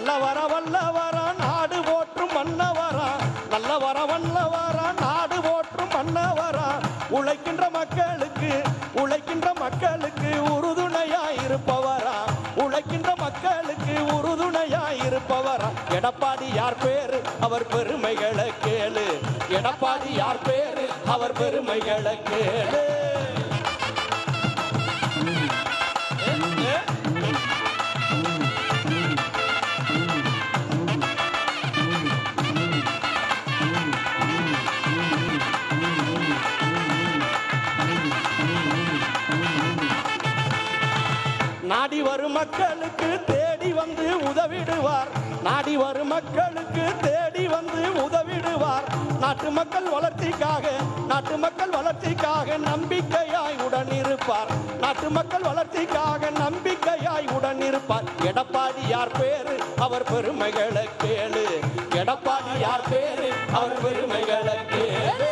நல்லவர வல்லவரா நாடு போற்றும் மன்னவரா நல்லவர வல்லவரா நாடு போற்றும் மன்னவரா உழைக்கின்ற மக்களுக்கு உறுதுணையாயிருப்பவரா உழைக்கின்ற மக்களுக்கு உறுதுணையாயிருப்பவரா எடப்பாடி யார் பேரு அவர் பெருமைகளை கேளு எடப்பாடி யார் பேரு அவர் பெருமைகளை கேளு நாடி வரும் மக்களுக்கு தேடி வந்து உதவிடுவார் நாடி வரும் மக்களுக்கு தேடி வந்து உதவிடுவார் நாட்டு மக்கள் வளர்ச்சிக்காக நம்பிக்கையாய் உடன் இருப்பார் நாட்டு மக்கள் வளர்ச்சிக்காக நம்பிக்கையாய் உடன் இருப்பார் எடப்பாடி யார் பேரு அவர் பெருமைகளை கேளு எடப்பாடி யார் பேரு அவர் பெருமைகளை கேளு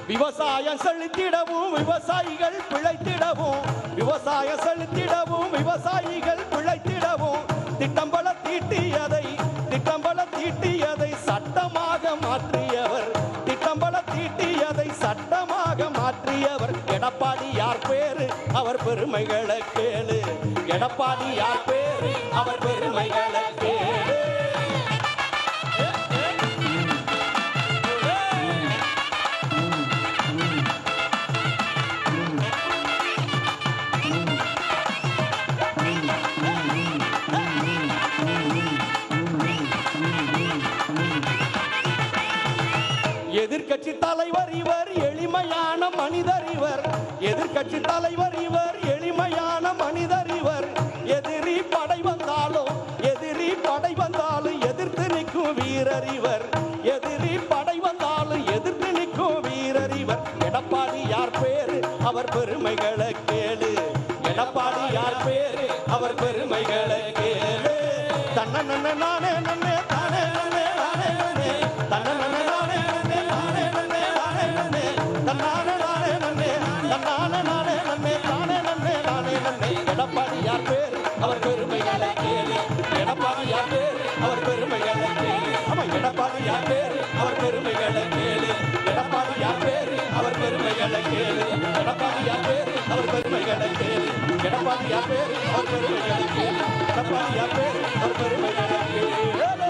விவசாயம் செழித்திடவும் விவசாயிகள் பிழைத்திடவும் விவசாயம் செழித்திடவும் விவசாயிகள் பிழைத்திடவும் திட்டம் பல தீட்டியதை சட்டமாக மாற்றியவர் திட்டம் பல தீட்டியதை சட்டமாக மாற்றியவர் எடப்பாடி யார் பேரு அவர் பெருமைகளை கேளு எடப்பாடி யார் பேரு அவர் பெருமைகளை கேளு எதிர்கட்சி தலைவர் இவர் எளிமையான மனிதர் இவர் எதிர்கட்சி தலைவர் இவர் எளிமையான மனிதர் இவர் எதிரி படை வந்தாலும் எதிர்த்து நிற்கும் வீரர் இவர் எதிரி படை வந்தாலும் எதிர்த்து நிற்கும் வீரர் இவர் எடப்பாடி யார் பேரு அவர் பெருமைகளை கேளு எடப்பாடி யார் பேரு அவர் பெருமைகளை கேளு தன்ன நானே நன்னே தானே நன்னே நானே நன்னே தன்ன நானே எடப்பாடி யார் பேரு அவர் பெருமைகளை கேளு எடப்பாடி யார் பேரு அவர் பெருமைகளை கேளு எடப்பாடி யார் பேரு அவர் பெருமைகளை கேளு எடப்பாடி யார் பேரு அவர் பெருமைகளை கேளு எடப்பாடி யார் பேரு அவர் பெருமைகளை கேளு எடப்பாடி யார் பேரு அவர் பெருமைகளை கேளு எடப்பாடி யார் பேரு அவர் பெருமைகளை கேளு